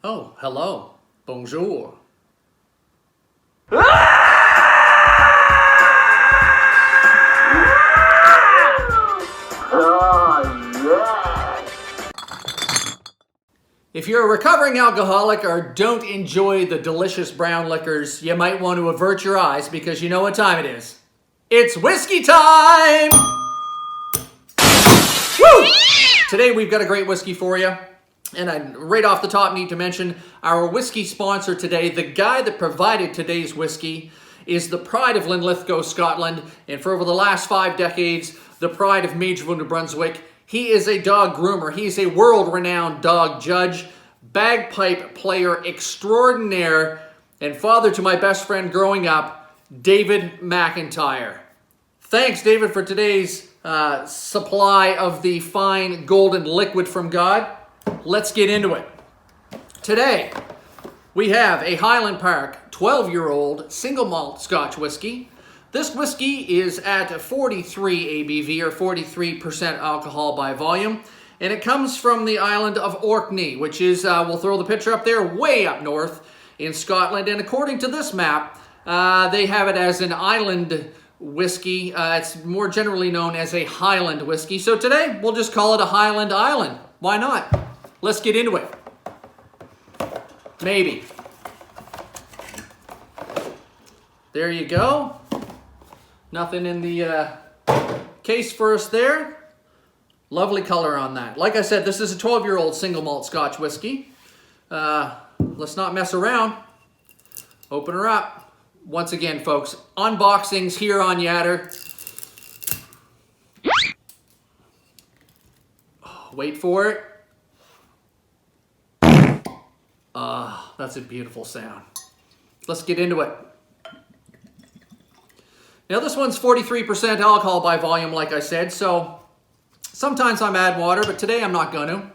Oh, hello. Bonjour. If you're a recovering alcoholic or don't enjoy the delicious brown liquors, you might want to avert your eyes because you know what time it is. It's whiskey time! Woo! Today we've got a great whiskey for you. And I right off the top need to mention our whiskey sponsor today. The guy that provided today's whiskey is the pride of Linlithgow, Scotland. And for over the last 5 decades, the pride of Maugerville, New Brunswick. He is a dog groomer. He's a world-renowned dog judge, bagpipe player extraordinaire, and father to my best friend growing up, David McIntyre. Thanks, David, for today's supply of the fine golden liquid from God. Let's get into it. Today, we have a Highland Park 12-year-old single malt Scotch whiskey. This whiskey is at 43 ABV, or 43% alcohol by volume, and it comes from the island of Orkney, which is, we'll throw the picture up there, way up north in Scotland. And according to this map, they have it as an island whiskey. It's more generally known as a Highland whiskey. So today, we'll just call it a Highland Island. Why not? Let's get into it. Maybe. There you go. Nothing in the case for us there. Lovely color on that. Like I said, this is a 12-year-old single malt Scotch whiskey. Let's not mess around. Open her up. Once again, folks, unboxings here on YATR. Oh, wait for it. That's a beautiful sound. Let's get into it. Now this one's 43% alcohol by volume, like I said, so sometimes I'm add water, but today I'm not going to,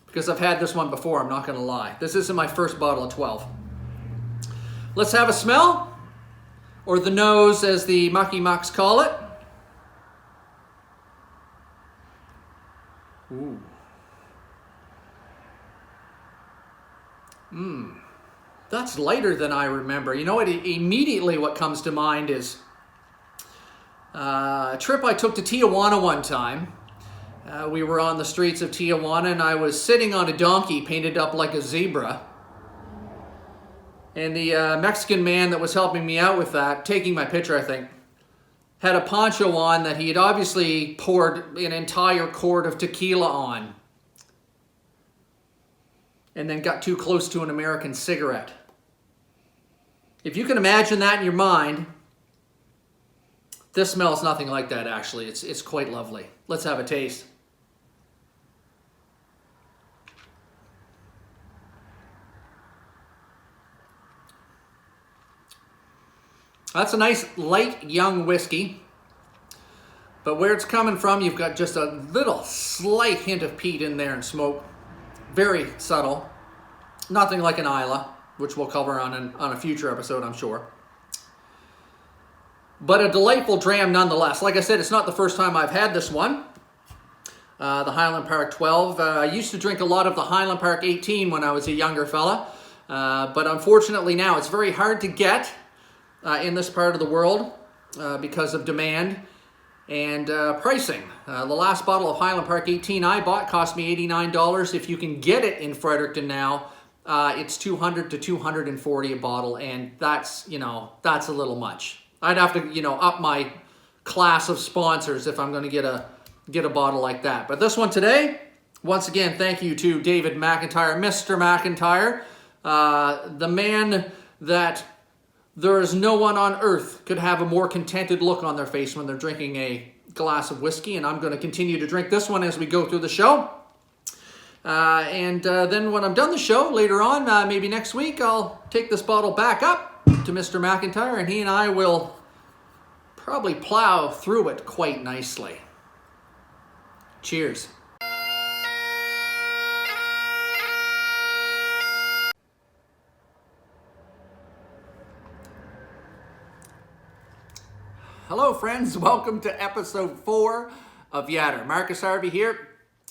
because I've had this one before, I'm not going to lie. This isn't my first bottle of 12. Let's have a smell, or the nose as the mucky mucks call it. Ooh. That's lighter than I remember. You know what? Immediately what comes to mind is a trip I took to Tijuana one time. We were on the streets of Tijuana and I was sitting on a donkey painted up like a zebra. And the Mexican man that was helping me out with that, taking my picture I think, had a poncho on that he had obviously poured an entire quart of tequila on. And then got too close to an American cigarette. If you can imagine that in your mind, this smells nothing like that actually. It's quite lovely. Let's have a taste. That's a nice light young whiskey. But where it's coming from, you've got just a little slight hint of peat in there and smoke. Very subtle. Nothing like an Isla, which we'll cover on a future episode, I'm sure. But a delightful dram nonetheless. Like I said, it's not the first time I've had this one. The Highland Park 12. I used to drink a lot of the Highland Park 18 when I was a younger fella. But unfortunately now it's very hard to get in this part of the world because of demand and pricing. The last bottle of Highland Park 18 I bought cost me $89. If you can get it in Fredericton now, it's $200 to $240 a bottle, and that's a little much. I'd have to up my class of sponsors if I'm going to get a bottle like that. But this one today, once again, thank you to David McIntyre, Mr. McIntyre, the man that there is no one on earth could have a more contented look on their face when they're drinking a glass of whiskey, and I'm going to continue to drink this one as we go through the show. Then when I'm done the show later on, maybe next week, I'll take this bottle back up to Mr. McIntyre, and he and I will probably plow through it quite nicely. Cheers. Hello friends, welcome to episode 4 of YATR. Markus, Harvey here.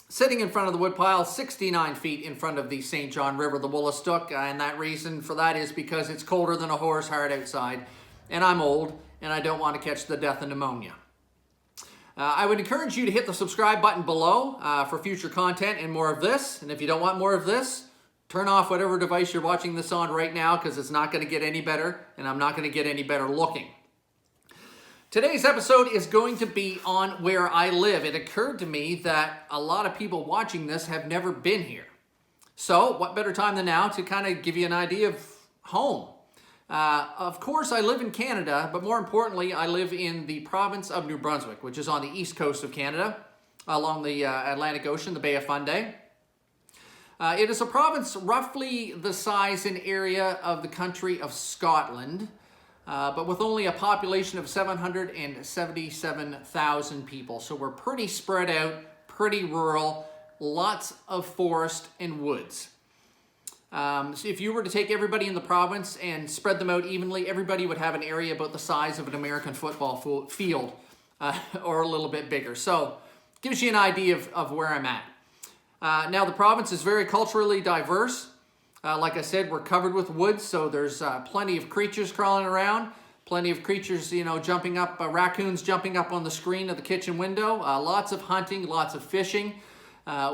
sitting in front of the woodpile, 69 feet in front of the St. John River, the Woolastook, and that reason for that is because it's colder than a horse hard outside, and I'm old, and I don't want to catch the death of pneumonia. I would encourage you to hit the subscribe button below for future content and more of this, and if you don't want more of this, turn off whatever device you're watching this on right now because it's not going to get any better, and I'm not going to get any better looking. Today's episode is going to be on where I live. It occurred to me that a lot of people watching this have never been here. So what better time than now to kind of give you an idea of home. Of course, I live in Canada, but more importantly, I live in the province of New Brunswick, which is on the east coast of Canada, along the Atlantic Ocean, the Bay of Fundy. It is a province roughly the size and area of the country of Scotland, but with only a population of 777,000 people. So we're pretty spread out, pretty rural, lots of forest and woods. So if you were to take everybody in the province and spread them out evenly, everybody would have an area about the size of an American football field or a little bit bigger. So it gives you an idea of where I'm at. Now the province is very culturally diverse. Like I said, we're covered with woods, so there's plenty of creatures crawling around, plenty of creatures, jumping up, raccoons jumping up on the screen of the kitchen window, lots of hunting, lots of fishing.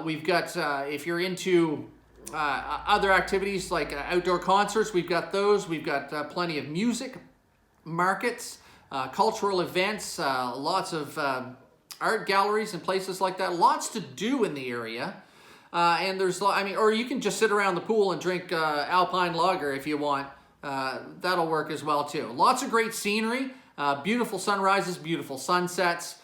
We've got, if you're into other activities like outdoor concerts, we've got those. We've got plenty of music, markets, cultural events, lots of art galleries and places like that. Lots to do in the area. And there's, or you can just sit around the pool and drink Alpine Lager if you want. That'll work as well too. Lots of great scenery, beautiful sunrises, beautiful sunsets,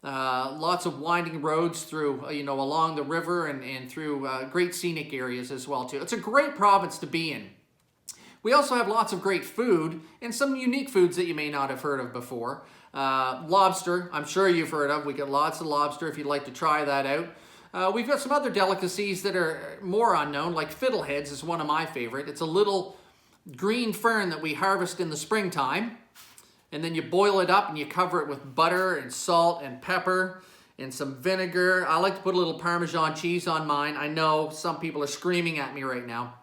lots of winding roads through, along the river and through great scenic areas as well too. It's a great province to be in. We also have lots of great food and some unique foods that you may not have heard of before. Lobster, I'm sure you've heard of. We got lots of lobster if you'd like to try that out. We've got some other delicacies that are more unknown, like fiddleheads is one of my favorite. It's a little green fern that we harvest in the springtime, and then you boil it up and you cover it with butter and salt and pepper and some vinegar. I like to put a little Parmesan cheese on mine. I know some people are screaming at me right now,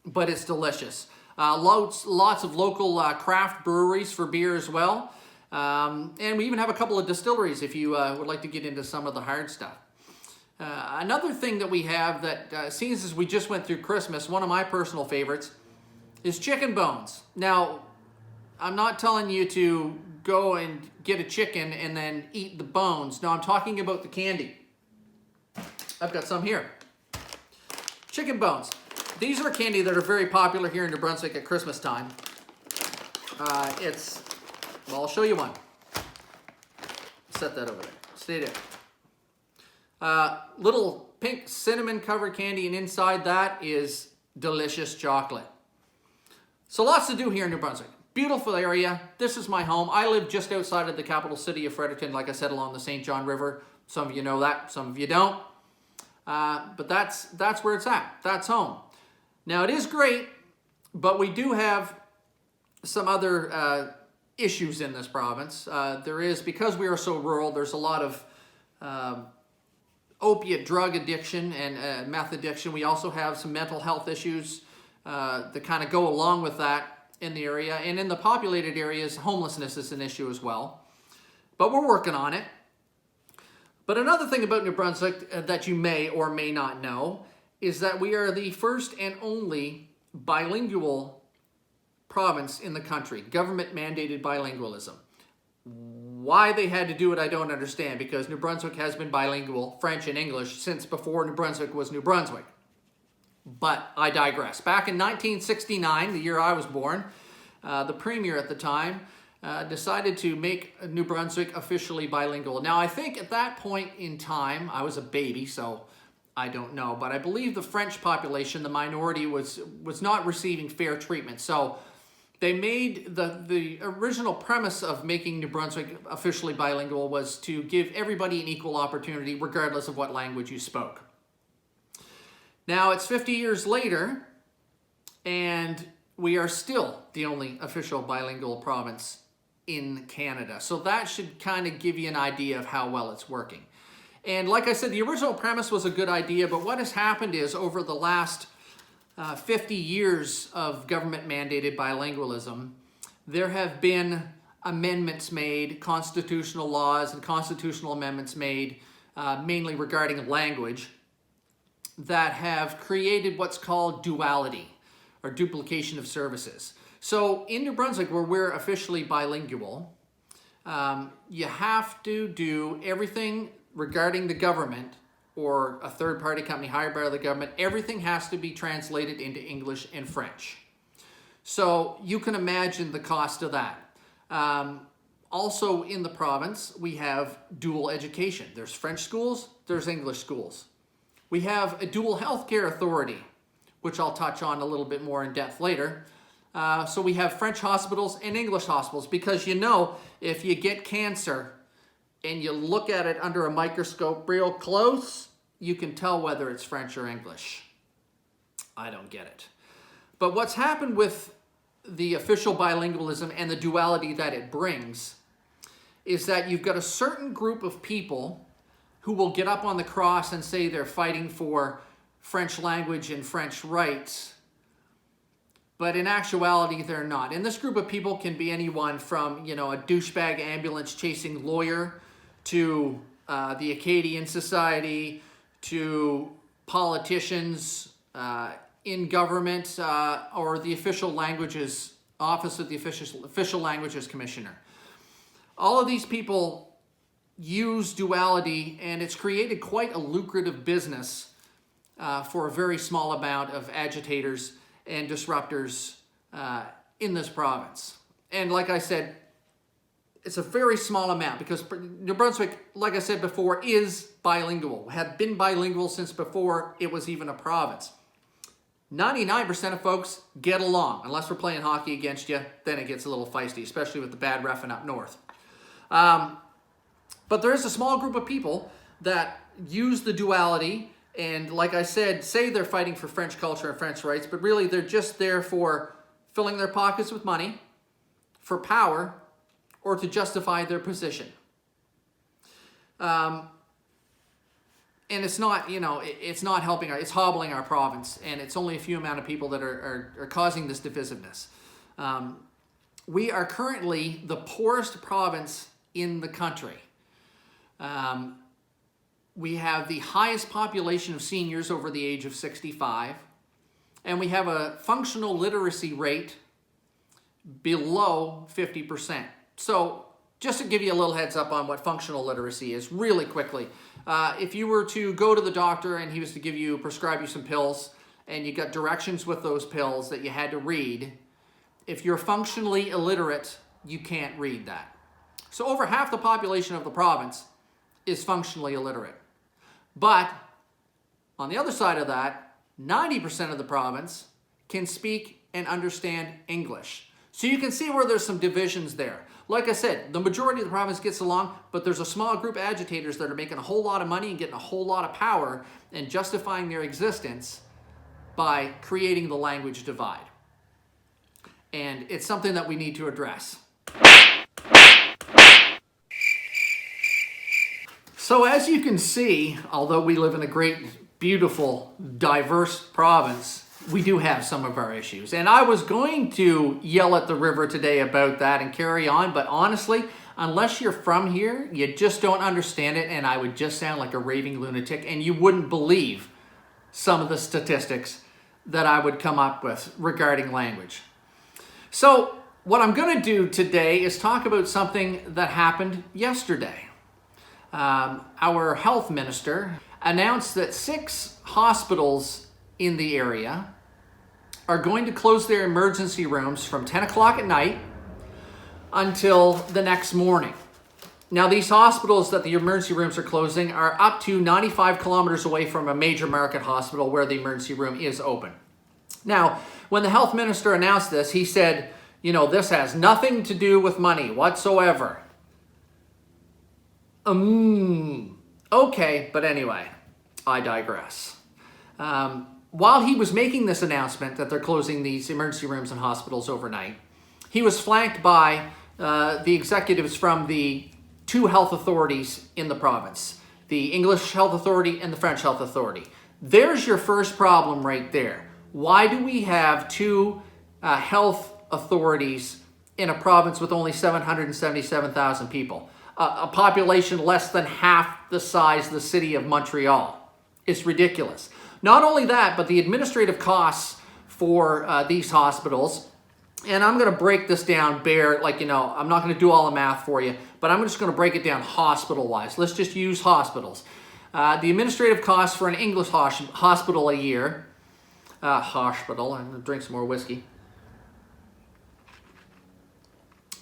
but it's delicious. Lots of local craft breweries for beer as well, and we even have a couple of distilleries if you would like to get into some of the hard stuff. Another thing that we have that, seeing as we just went through Christmas, one of my personal favorites is chicken bones. Now, I'm not telling you to go and get a chicken and then eat the bones. No, I'm talking about the candy. I've got some here. Chicken bones. These are candy that are very popular here in New Brunswick at Christmas time. I'll show you one. Set that over there. Stay there. Little pink cinnamon covered candy, and inside that is delicious chocolate. So lots to do here in New Brunswick. Beautiful area. This is my home. I live just outside of the capital city of Fredericton, like I said, along the St. John River. Some of you know that, some of you don't. But that's where it's at. That's home. Now it is great, but we do have some other issues in this province. Because we are so rural, there's a lot of opiate drug addiction and meth addiction. We also have some mental health issues that kind of go along with that in the area. And in the populated areas, homelessness is an issue as well. But we're working on it. But another thing about New Brunswick that you may or may not know is that we are the first and only bilingual province in the country, government-mandated bilingualism. Why they had to do it, I don't understand, because New Brunswick has been bilingual, French and English, since before New Brunswick was New Brunswick. But I digress. Back in 1969, the year I was born, the premier at the time decided to make New Brunswick officially bilingual. Now, I think at that point in time, I was a baby, so I don't know, but I believe the French population, the minority, was not receiving fair treatment. So they made the original premise of making New Brunswick officially bilingual was to give everybody an equal opportunity regardless of what language you spoke. Now it's 50 years later and we are still the only official bilingual province in Canada. So that should kind of give you an idea of how well it's working. And like I said, the original premise was a good idea, but what has happened is over the last 50 years of government-mandated bilingualism, there have been amendments made, constitutional laws and constitutional amendments made, mainly regarding language, that have created what's called duality, or duplication of services. So in New Brunswick, where we're officially bilingual, you have to do everything regarding the government or a third-party company hired by the government. Everything has to be translated into English and French. So you can imagine the cost of that. Also in the province, we have dual education. There's French schools, there's English schools. We have a dual healthcare authority, which I'll touch on a little bit more in depth later. So we have French hospitals and English hospitals, because you know, if you get cancer and you look at it under a microscope real close, you can tell whether it's French or English. I don't get it. But what's happened with the official bilingualism and the duality that it brings is that you've got a certain group of people who will get up on the cross and say they're fighting for French language and French rights, but in actuality, they're not. And this group of people can be anyone from, you know, a douchebag ambulance chasing lawyer to the Acadian Society, to politicians in government, or the official languages, Office of the Official Languages Commissioner. All of these people use duality, and it's created quite a lucrative business for a very small amount of agitators and disruptors in this province. And like I said, it's a very small amount, because New Brunswick, like I said before, is bilingual. Had been bilingual since before it was even a province. 99% of folks get along, unless we're playing hockey against you, then it gets a little feisty, especially with the bad reffing up north. But there is a small group of people that use the duality, and like I said, say they're fighting for French culture and French rights, but really they're just there for filling their pockets with money, for power, or to justify their position. And it's not, you know, it's not helping, it's hobbling our province, and it's only a few amount of people that are causing this divisiveness. We are currently the poorest province in the country. We have the highest population of seniors over the age of 65, and we have a functional literacy rate below 50%. So just to give you a little heads up on what functional literacy is really quickly, if you were to go to the doctor and he was to prescribe you some pills, and you got directions with those pills that you had to read, if you're functionally illiterate, you can't read that. So over half the population of the province is functionally illiterate. But on the other side of that, 90% of the province can speak and understand English. So you can see where there's some divisions there. Like I said, the majority of the province gets along, but there's a small group of agitators that are making a whole lot of money and getting a whole lot of power and justifying their existence by creating the language divide. And it's something that we need to address. So as you can see, although we live in a great, beautiful, diverse province, we do have some of our issues. And I was going to yell at the river today about that and carry on, but honestly, unless you're from here, you just don't understand it, and I would just sound like a raving lunatic, and you wouldn't believe some of the statistics that I would come up with regarding language. So what I'm going to do today is talk about something that happened yesterday. Our health minister announced that 6 hospitals in the area are going to close their emergency rooms from 10 o'clock at night until the next morning. Now, these hospitals that the emergency rooms are closing are up to 95 kilometers away from a major market hospital where the emergency room is open. Now, when the health minister announced this, he said, you know, this has nothing to do with money whatsoever. Okay, but anyway, I digress. While he was making this announcement that they're closing these emergency rooms and hospitals overnight, he was flanked by the executives from the 2 health authorities in the province, the English Health Authority and the French Health Authority. There's your first problem right there. Why do we have two health authorities in a province with only 777,000 people? A population less than half the size of the city of Montreal. It's ridiculous. Not only that, but the administrative costs for these hospitals, and I'm going to break this down I'm not going to do all the math for you, but I'm just going to break it down hospital-wise. Let's just use hospitals. The administrative costs for an English hospital a year, I'm going to drink some more whiskey.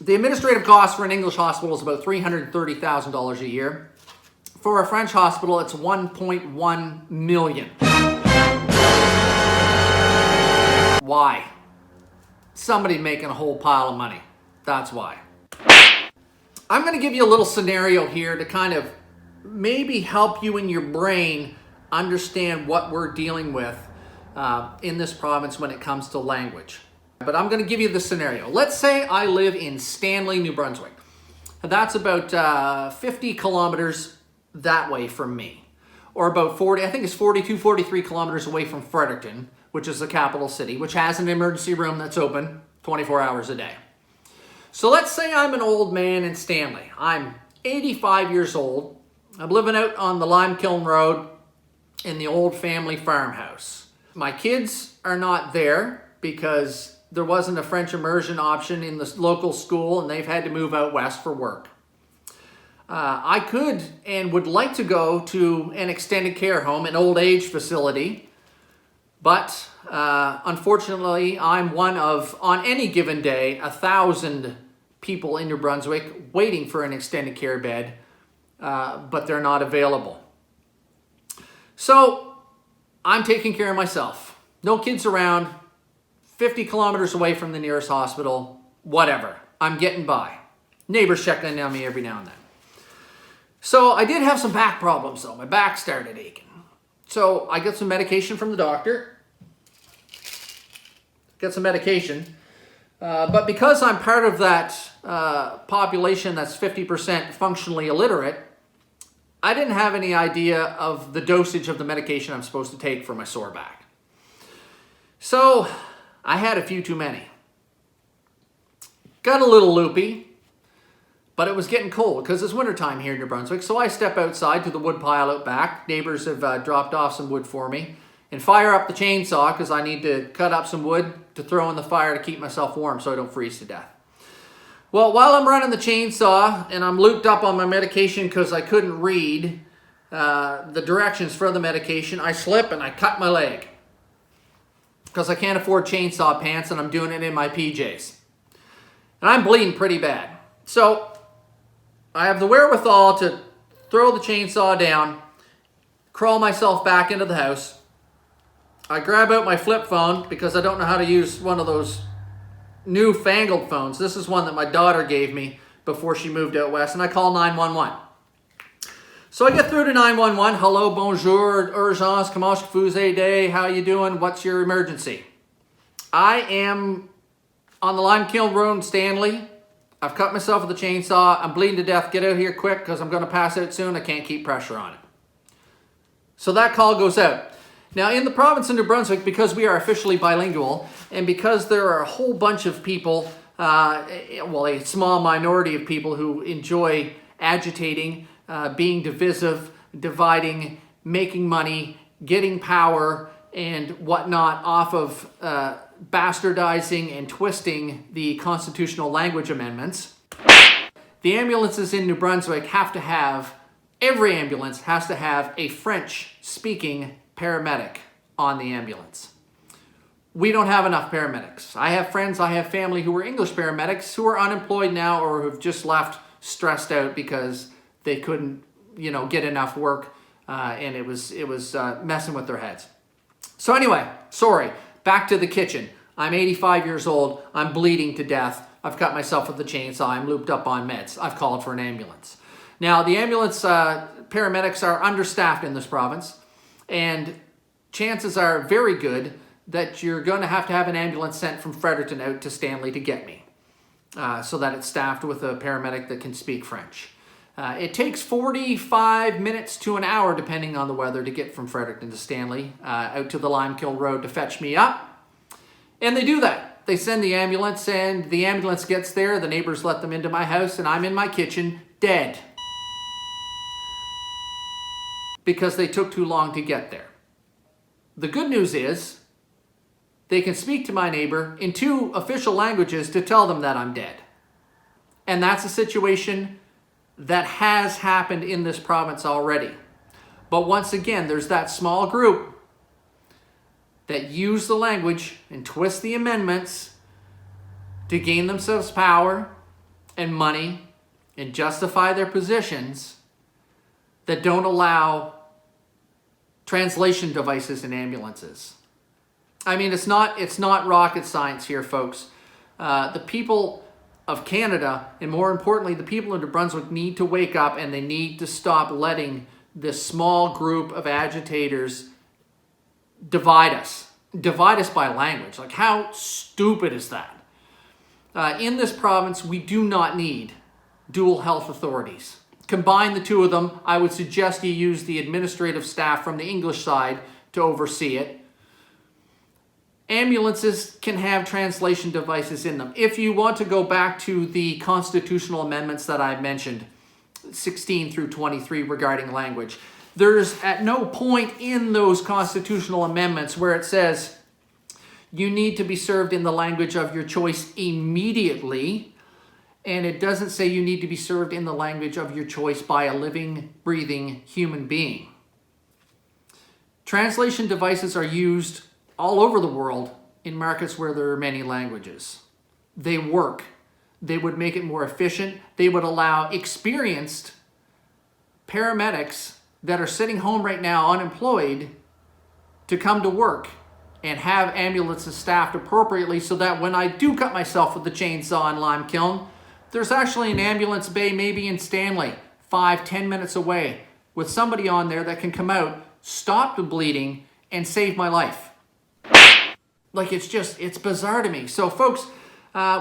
The administrative cost for an English hospital is about $330,000 a year. For a French hospital, it's $1.1 million. Why? Somebody making a whole pile of money. That's why. I'm going to give you a little scenario here to kind of maybe help you in your brain understand what we're dealing with in this province when it comes to language. But I'm going to give you the scenario. Let's say I live in Stanley, New Brunswick. That's about 50 kilometers that way from me. Or about 43 kilometers away from Fredericton, which is the capital city, which has an emergency room that's open 24 hours a day. So let's say I'm an old man in Stanley. I'm 85 years old. I'm living out on the Limekiln Road in the old family farmhouse. My kids are not there because there wasn't a French immersion option in the local school and they've had to move out west for work. I could and would like to go to an extended care home, an old age facility, but unfortunately I'm one of, on any given day, 1,000 people in New Brunswick waiting for an extended care bed, but they're not available. So I'm taking care of myself. No kids around, 50 kilometers away from the nearest hospital, whatever. I'm getting by. Neighbors checking in on me every now and then. So I did have some back problems though. My back started aching. So I got some medication from the doctor. Got some medication. But because I'm part of that population that's 50% functionally illiterate, I didn't have any idea of the dosage of the medication I'm supposed to take for my sore back. So I had a few too many. Got a little loopy, but it was getting cold because it's wintertime here in New Brunswick. So I step outside to the wood pile out back. Neighbors have dropped off some wood for me. And fire up the chainsaw because I need to cut up some wood to throw in the fire to keep myself warm so I don't freeze to death. Well, while I'm running the chainsaw and I'm looped up on my medication because I couldn't read the directions for the medication, I slip and I cut my leg. Because I can't afford chainsaw pants and I'm doing it in my PJs. And I'm bleeding pretty bad. So I have the wherewithal to throw the chainsaw down, crawl myself back into the house. I grab out my flip phone because I don't know how to use one of those newfangled phones. This is one that my daughter gave me before she moved out west, and I call 911. So I get through to 911. Hello, bonjour, urgence, comment vous aider? How you doing? What's your emergency? I am on the Limekiln Road in Stanley. I've cut myself with a chainsaw. I'm bleeding to death. Get out here quick because I'm going to pass out soon. I can't keep pressure on it. So that call goes out. Now, in the province of New Brunswick, because we are officially bilingual, and because there are a whole bunch of people, a small minority of people who enjoy agitating, being divisive, dividing, making money, getting power, and whatnot off of bastardizing and twisting the constitutional language amendments, the ambulances in New Brunswick every ambulance has to have a French-speaking paramedic on the ambulance. We don't have enough paramedics. I have friends, I have family who are English paramedics who are unemployed now or who've just left stressed out because they couldn't, get enough work and it was messing with their heads. So anyway, sorry, back to the kitchen. I'm 85 years old. I'm bleeding to death. I've cut myself with the chainsaw. I'm looped up on meds. I've called for an ambulance. Now, the ambulance paramedics are understaffed in this province. And chances are very good that you're going to have an ambulance sent from Fredericton out to Stanley to get me so that it's staffed with a paramedic that can speak French. It takes 45 minutes to an hour, depending on the weather, to get from Fredericton to Stanley, out to the Limekiln Road to fetch me up. And they do that. They send the ambulance, and the ambulance gets there. The neighbors let them into my house, and I'm in my kitchen, dead. Because they took too long to get there. The good news is, they can speak to my neighbor in 2 official languages to tell them that I'm dead. And that's a situation that has happened in this province already. But once again, there's that small group that use the language and twist the amendments to gain themselves power and money and justify their positions, that don't allow translation devices in ambulances. I mean, it's not rocket science here, folks. The people of Canada, and more importantly, the people of New Brunswick, need to wake up, and they need to stop letting this small group of agitators divide us by language. Like, how stupid is that? In this province, we do not need dual health authorities. Combine the 2 of them. I would suggest you use the administrative staff from the English side to oversee it. Ambulances can have translation devices in them. If you want to go back to the constitutional amendments that I mentioned, 16 through 23 regarding language, there's at no point in those constitutional amendments where it says you need to be served in the language of your choice immediately, and it doesn't say you need to be served in the language of your choice by a living, breathing human being. Translation devices are used all over the world in markets where there are many languages. They work. They would make it more efficient. They would allow experienced paramedics that are sitting home right now unemployed to come to work and have ambulances staffed appropriately, so that when I do cut myself with the chainsaw in Limekiln, there's actually an ambulance bay maybe in Stanley, 5-10 minutes away, with somebody on there that can come out, stop the bleeding, and save my life. Like, it's bizarre to me. So folks,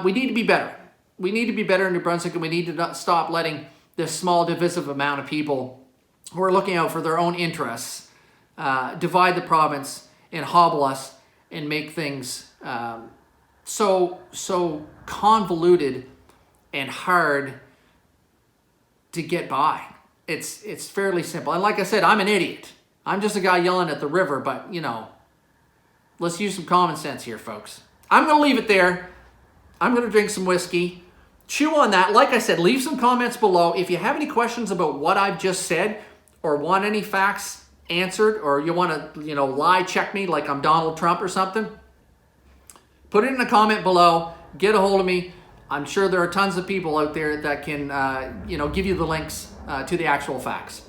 we need to be better. We need to be better in New Brunswick, and we need to not stop letting this small divisive amount of people who are looking out for their own interests divide the province and hobble us and make things so convoluted and hard to get by. It's fairly simple. And like I said, I'm an idiot. I'm just a guy yelling at the river, but, you know, let's use some common sense here, folks. I'm going to leave it there. I'm going to drink some whiskey. Chew on that. Like I said, leave some comments below. If you have any questions about what I've just said, or want any facts answered, or you want to, lie check me like I'm Donald Trump or something, put it in a comment below. Get a hold of me. I'm sure there are tons of people out there that can, give you the links to the actual facts.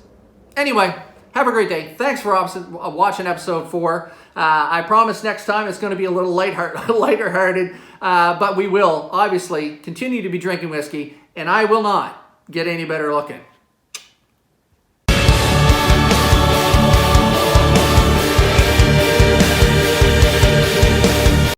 Anyway, have a great day. Thanks for watching episode 4. I promise next time it's going to be a little lighter-hearted, but we will obviously continue to be drinking whiskey, and I will not get any better looking.